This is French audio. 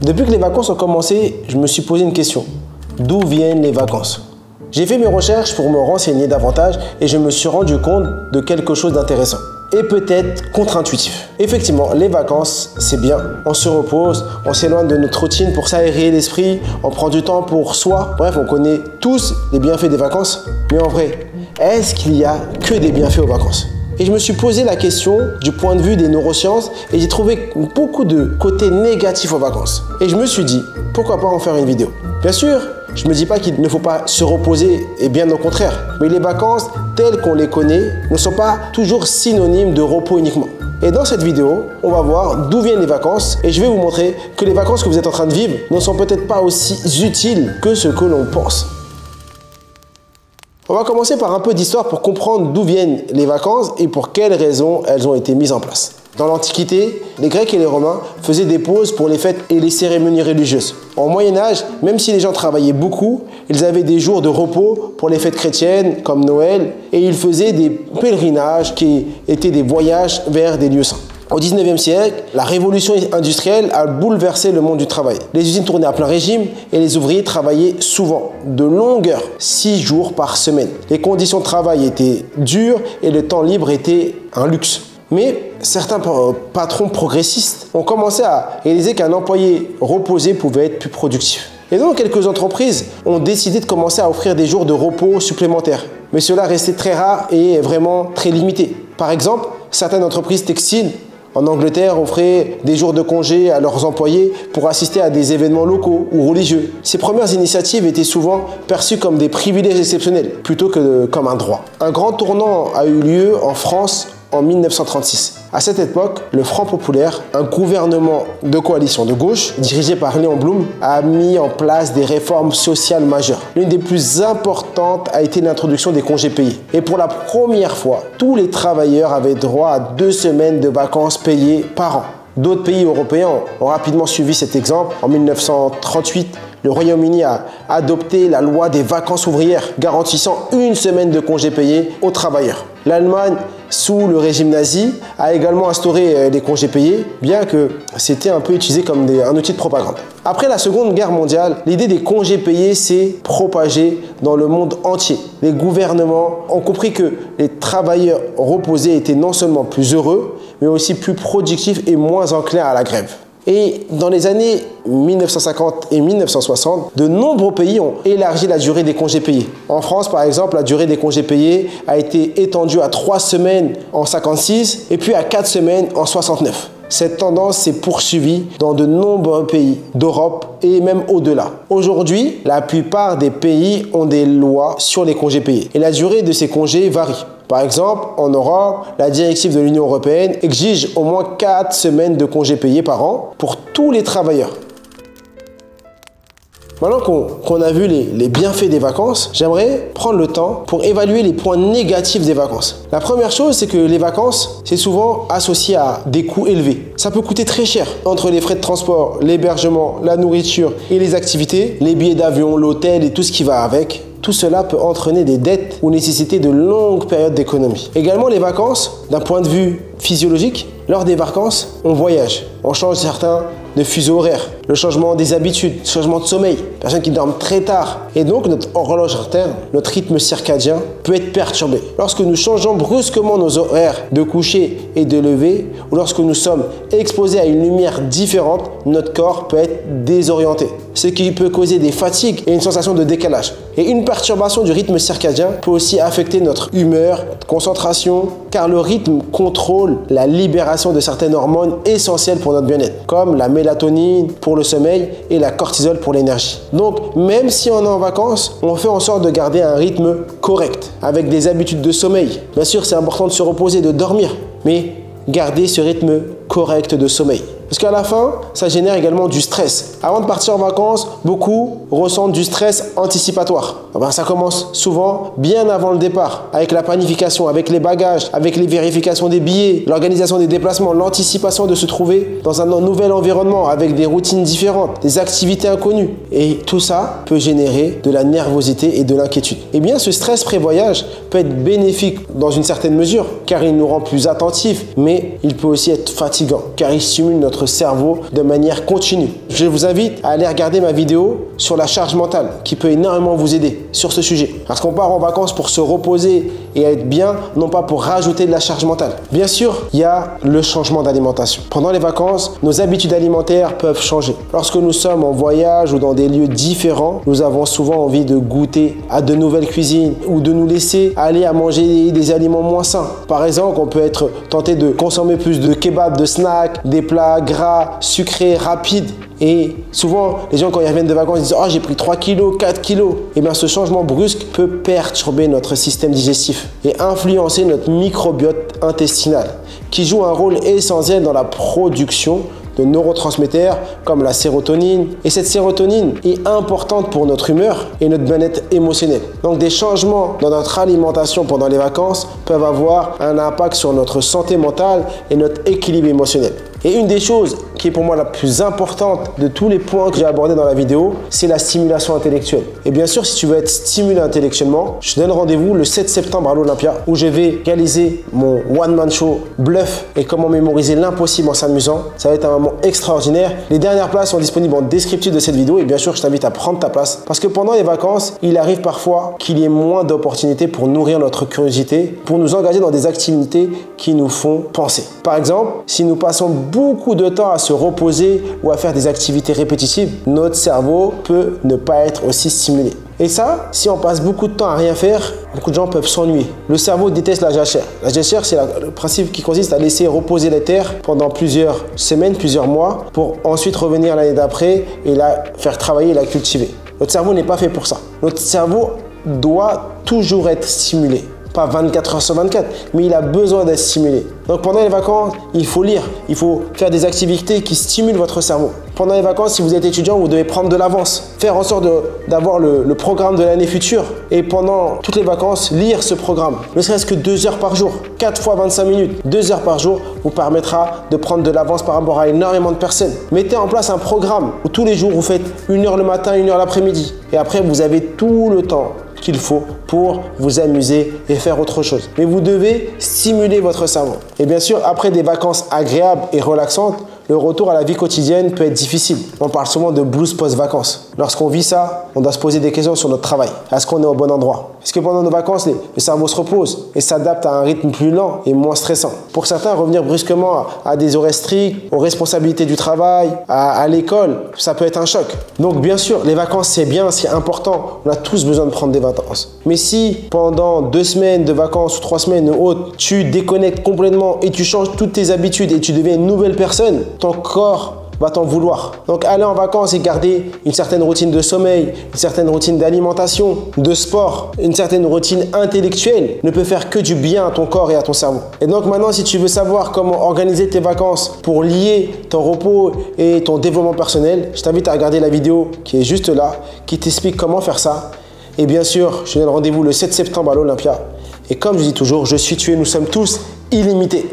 Depuis que les vacances ont commencé, je me suis posé une question. D'où viennent les vacances? J'ai fait mes recherches pour me renseigner davantage et je me suis rendu compte de quelque chose d'intéressant et peut-être contre-intuitif. Effectivement, les vacances, c'est bien. On se repose, on s'éloigne de notre routine pour s'aérer l'esprit, on prend du temps pour soi. Bref, on connaît tous les bienfaits des vacances. Mais en vrai, est-ce qu'il y a que des bienfaits aux vacances? Et je me suis posé la question du point de vue des neurosciences et j'ai trouvé beaucoup de côtés négatifs aux vacances. Et je me suis dit, pourquoi pas en faire une vidéo? Bien sûr, je ne me dis pas qu'il ne faut pas se reposer, et bien au contraire. Mais les vacances, telles qu'on les connaît, ne sont pas toujours synonymes de repos uniquement. Et dans cette vidéo, on va voir d'où viennent les vacances et je vais vous montrer que les vacances que vous êtes en train de vivre ne sont peut-être pas aussi utiles que ce que l'on pense. On va commencer par un peu d'histoire pour comprendre d'où viennent les vacances et pour quelles raisons elles ont été mises en place. Dans l'Antiquité, les Grecs et les Romains faisaient des pauses pour les fêtes et les cérémonies religieuses. Au Moyen-Âge, même si les gens travaillaient beaucoup, ils avaient des jours de repos pour les fêtes chrétiennes comme Noël et ils faisaient des pèlerinages qui étaient des voyages vers des lieux saints. Au 19e siècle, la révolution industrielle a bouleversé le monde du travail. Les usines tournaient à plein régime et les ouvriers travaillaient souvent, de longues heures, 6 jours par semaine. Les conditions de travail étaient dures et le temps libre était un luxe. Mais certains patrons progressistes ont commencé à réaliser qu'un employé reposé pouvait être plus productif. Et donc, quelques entreprises ont décidé de commencer à offrir des jours de repos supplémentaires. Mais cela restait très rare et vraiment très limité. Par exemple, certaines entreprises textiles en Angleterre offraient des jours de congé à leurs employés pour assister à des événements locaux ou religieux. Ces premières initiatives étaient souvent perçues comme des privilèges exceptionnels plutôt que comme un droit. Un grand tournant a eu lieu en France en 1936. À cette époque, le Front populaire, un gouvernement de coalition de gauche, dirigé par Léon Blum, a mis en place des réformes sociales majeures. L'une des plus importantes a été l'introduction des congés payés. Et pour la première fois, tous les travailleurs avaient droit à 2 semaines de vacances payées par an. D'autres pays européens ont rapidement suivi cet exemple. En 1938, le Royaume-Uni a adopté la loi des vacances ouvrières, garantissant 1 semaine de congés payés aux travailleurs. L'Allemagne, sous le régime nazi, a également instauré les congés payés, bien que c'était un peu utilisé comme un outil de propagande. Après la Seconde Guerre mondiale, l'idée des congés payés s'est propagée dans le monde entier. Les gouvernements ont compris que les travailleurs reposés étaient non seulement plus heureux, mais aussi plus productifs et moins enclins à la grève. Et dans les années 1950 et 1960, de nombreux pays ont élargi la durée des congés payés. En France, par exemple, la durée des congés payés a été étendue à 3 semaines en 56 et puis à 4 semaines en 69. Cette tendance s'est poursuivie dans de nombreux pays d'Europe et même au-delà. Aujourd'hui, la plupart des pays ont des lois sur les congés payés et la durée de ces congés varie. Par exemple, en Europe, la directive de l'Union européenne exige au moins 4 semaines de congés payés par an pour tous les travailleurs. Maintenant qu'on a vu les bienfaits des vacances, j'aimerais prendre le temps pour évaluer les points négatifs des vacances. La première chose, c'est que les vacances, c'est souvent associé à des coûts élevés. Ça peut coûter très cher. Entre les frais de transport, l'hébergement, la nourriture et les activités, les billets d'avion, l'hôtel et tout ce qui va avec, tout cela peut entraîner des dettes ou nécessiter de longues périodes d'économie. Également, les vacances, d'un point de vue physiologique, lors des vacances, on voyage. On change certains de fuseaux horaires, le changement des habitudes, le changement de sommeil, personnes qui dorment très tard. Et donc, notre horloge interne, notre rythme circadien peut être perturbé. Lorsque nous changeons brusquement nos horaires de coucher et de lever, ou lorsque nous sommes exposés à une lumière différente, notre corps peut être désorienté, ce qui peut causer des fatigues et une sensation de décalage. Et une perturbation du rythme circadien peut aussi affecter notre humeur, notre concentration, car le rythme contrôle la libération de certaines hormones essentielles pour notre bien-être, comme la mélatonine pour le sommeil et la cortisol pour l'énergie. Donc, même si on est en vacances, on fait en sorte de garder un rythme correct, avec des habitudes de sommeil. Bien sûr, c'est important de se reposer, de dormir, mais garder ce rythme correct de sommeil. Parce qu'à la fin, ça génère également du stress. Avant de partir en vacances, beaucoup ressentent du stress anticipatoire. Ça commence souvent bien avant le départ, avec la planification, avec les bagages, avec les vérifications des billets, l'organisation des déplacements, l'anticipation de se trouver dans un nouvel environnement, avec des routines différentes, des activités inconnues. Et tout ça peut générer de la nervosité et de l'inquiétude. Eh bien, ce stress pré-voyage peut être bénéfique dans une certaine mesure, car il nous rend plus attentifs, mais il peut aussi être fatigant, car il stimule notre notre cerveau de manière continue. Je vous invite à aller regarder ma vidéo sur la charge mentale qui peut énormément vous aider sur ce sujet. Parce qu'on part en vacances pour se reposer et être bien, non pas pour rajouter de la charge mentale. Bien sûr, il y a le changement d'alimentation. Pendant les vacances, nos habitudes alimentaires peuvent changer. Lorsque nous sommes en voyage ou dans des lieux différents, nous avons souvent envie de goûter à de nouvelles cuisines ou de nous laisser aller à manger des aliments moins sains. Par exemple, on peut être tenté de consommer plus de kebabs, de snacks, des plats gras, sucrés, rapides. Et souvent, les gens, quand ils reviennent de vacances, ils disent « Oh, j'ai pris 3 kilos, 4 kilos ». Et bien, ce changement brusque peut perturber notre système digestif et influencer notre microbiote intestinal, qui joue un rôle essentiel dans la production de neurotransmetteurs comme la sérotonine. Et cette sérotonine est importante pour notre humeur et notre bien-être émotionnel. Donc des changements dans notre alimentation pendant les vacances peuvent avoir un impact sur notre santé mentale et notre équilibre émotionnel. Et une des choses qui est pour moi la plus importante de tous les points que j'ai abordés dans la vidéo, c'est la stimulation intellectuelle. Et bien sûr, si tu veux être stimulé intellectuellement, je te donne rendez-vous le 7 septembre à l'Olympia où je vais réaliser mon one-man show Bluff et comment mémoriser l'impossible en s'amusant. Ça va être un moment extraordinaire. Les dernières places sont disponibles en descriptif de cette vidéo et bien sûr, je t'invite à prendre ta place parce que pendant les vacances, il arrive parfois qu'il y ait moins d'opportunités pour nourrir notre curiosité, pour nous engager dans des activités qui nous font penser. Par exemple, si nous passons beaucoup de temps à se reposer ou à faire des activités répétitives, notre cerveau peut ne pas être aussi stimulé. Et ça, si on passe beaucoup de temps à rien faire, beaucoup de gens peuvent s'ennuyer. Le cerveau déteste la jachère. La jachère, c'est le principe qui consiste à laisser reposer la terre pendant plusieurs semaines, plusieurs mois, pour ensuite revenir l'année d'après et la faire travailler et la cultiver. Notre cerveau n'est pas fait pour ça. Notre cerveau doit toujours être stimulé. Pas 24 heures sur 24, mais il a besoin d'être stimulé. Donc pendant les vacances, il faut lire, il faut faire des activités qui stimulent votre cerveau. Pendant les vacances, si vous êtes étudiant, vous devez prendre de l'avance, faire en sorte d'avoir le programme de l'année future et pendant toutes les vacances, lire ce programme. Ne serait-ce que 2 heures par jour, 4 fois 25 minutes, 2 heures par jour vous permettra de prendre de l'avance par rapport à énormément de personnes. Mettez en place un programme où tous les jours vous faites 1 heure le matin, 1 heure l'après-midi et après vous avez tout le temps qu'il faut pour vous amuser et faire autre chose. Mais vous devez stimuler votre cerveau. Et bien sûr, après des vacances agréables et relaxantes, le retour à la vie quotidienne peut être difficile. On parle souvent de blues post-vacances. Lorsqu'on vit ça, on doit se poser des questions sur notre travail. Est-ce qu'on est au bon endroit? Est-ce que pendant nos vacances, le cerveau se repose et s'adapte à un rythme plus lent et moins stressant? Pour certains, revenir brusquement à des horaires stricts, aux responsabilités du travail, à l'école, ça peut être un choc. Donc bien sûr, les vacances, c'est bien, c'est important. On a tous besoin de prendre des vacances. Mais si pendant 2 semaines de vacances ou 3 semaines ou autres, tu déconnectes complètement et tu changes toutes tes habitudes et tu deviens une nouvelle personne, ton corps va t'en vouloir. Donc aller en vacances et garder une certaine routine de sommeil, une certaine routine d'alimentation, de sport, une certaine routine intellectuelle ne peut faire que du bien à ton corps et à ton cerveau. Et donc maintenant, si tu veux savoir comment organiser tes vacances pour lier ton repos et ton développement personnel, je t'invite à regarder la vidéo qui est juste là, qui t'explique comment faire ça. Et bien sûr, je te donne rendez-vous le 7 septembre à l'Olympia. Et comme je dis toujours, je suis tué, nous sommes tous illimités.